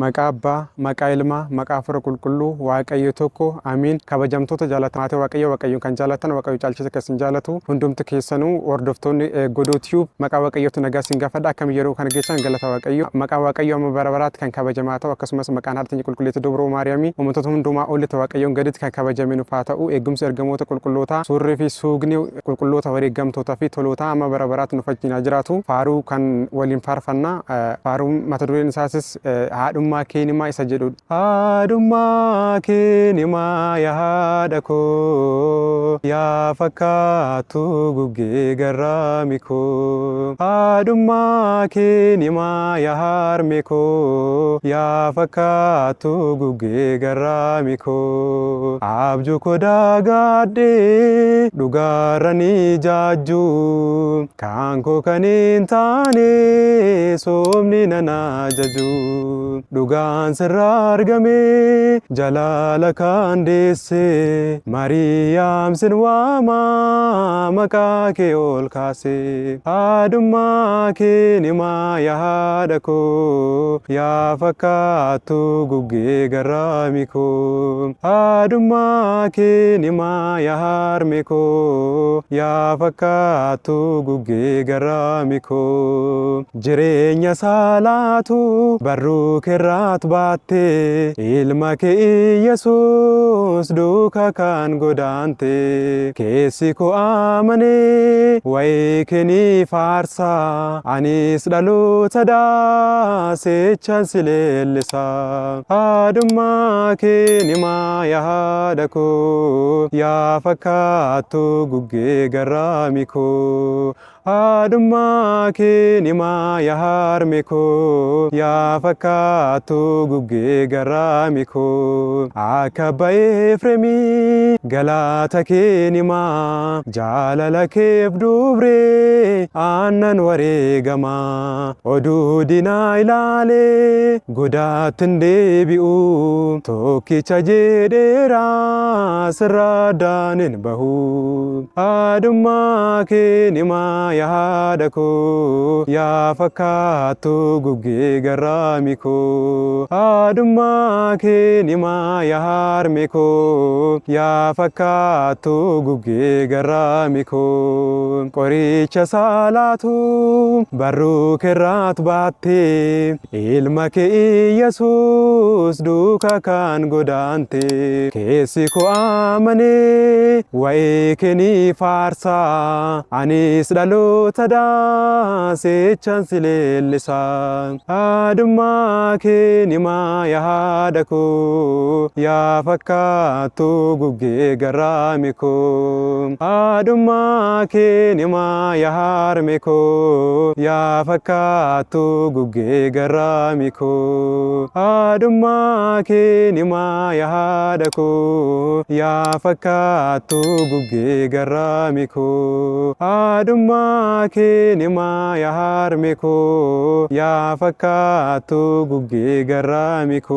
Maqaa Abbaa, maqaa Ilmaa, maqaa Hafuura Qulqulluu, Waaqayyo tokko, Amiin. Kabajamtoota jaalatamaa Waaqayyoon kan jaalatan Waaqayyo caalchisa keessan jaalatu hundumti keessanuu hordoftoonni Godoo Tube maqaa Waaqayyootti nagaa isin gaafadha. Akkam yeroo kana geessan galata Waaqayyo. Maqaa Waaqayyo amma bara baraatti kan kabajamaa ta'u akkasumas maqaan haadha qulqulleetti Dubroo Maariyaamii uummattoota hundumaa olitti Waaqayyoon gaditti kan kabajame nuuf haa ta'u. Eegumsi ergamoota qulqullootaa suurrii fi suugni qulqulloota wareegamtootaa fi tolootaa amma bara baraatti nuuf wajjin jiraatu. Faaruu kan waliin faarfannaa. Faaruun mata dureen isaatis haadhummaa keenimaa isa jedhudha. Haadhummaa keenimaa yaa haadha koo yaa fakkaatu guggee garraami koo. Haadhummaa keenimaa yaa harme koo yaa fakkaatu guggee garraami koo. Abjuu koo dagaadhee dhugaarranii jaajjuu kan koo kan hin taane soomni nan ajaju. Dhugaan sirraa argame jalaala kan deesse Mariyaam sin waama maqaa kee ol kaase. Haadhummaa keenimaa yaa haadha koo yaa fakkaatu guggee garraami koo. Haadhummaa keenimaa yaa harme koo yaa fakkaatu guggee garraami koo. Jireenya saalaatu barruu keerraat baatte ilma kee Yesuus duukaa kan godaante. Keessi koo amane waa'ee kee faarsa anis dhaloota daasechaan si leellisa. Haadhummaa keenimaa yaa haadha koo yaa fakkaatu guggee garraami koo. Haadhummaa keenimaa yaa harme koo yaa fakkaatu guggee garraami koo. Akka ba'ee Efreemii galata keenimaa jaalala keef dubree aannan wareegamaa. Oduu dinaa ilaalee godaattin deebi'u tokkicha jedheeraa sirraa daanin bahu. Haadhummaa keenimaa yaa haadha koo yaa fakkaatu guggee garraami koo. Haadhummaa keenimaa yaa harme koo yaa fakkaatu guggee garraami koo. Qoricha saalaatu barruu keerraat baatte ilma kee Yesuus duukaa kan godaante. Keessi koo amane waa'ee kee faarsa anis dhaloota daasechaan si leellisa. Haadhummaa keenimaa yaa haadha koo yaa fakkaatu guggee garraami koo. Haadhummaa keenimaa yaa harme koo yaa fakkaatu guggee garraami koo. Haadhummaa keenimaa yaa haadha koo yaa fakkaatu guggee garraami koo. Haadhummaa keenimaa yaa harme koo yaa fakkaatu guggee garraami koo.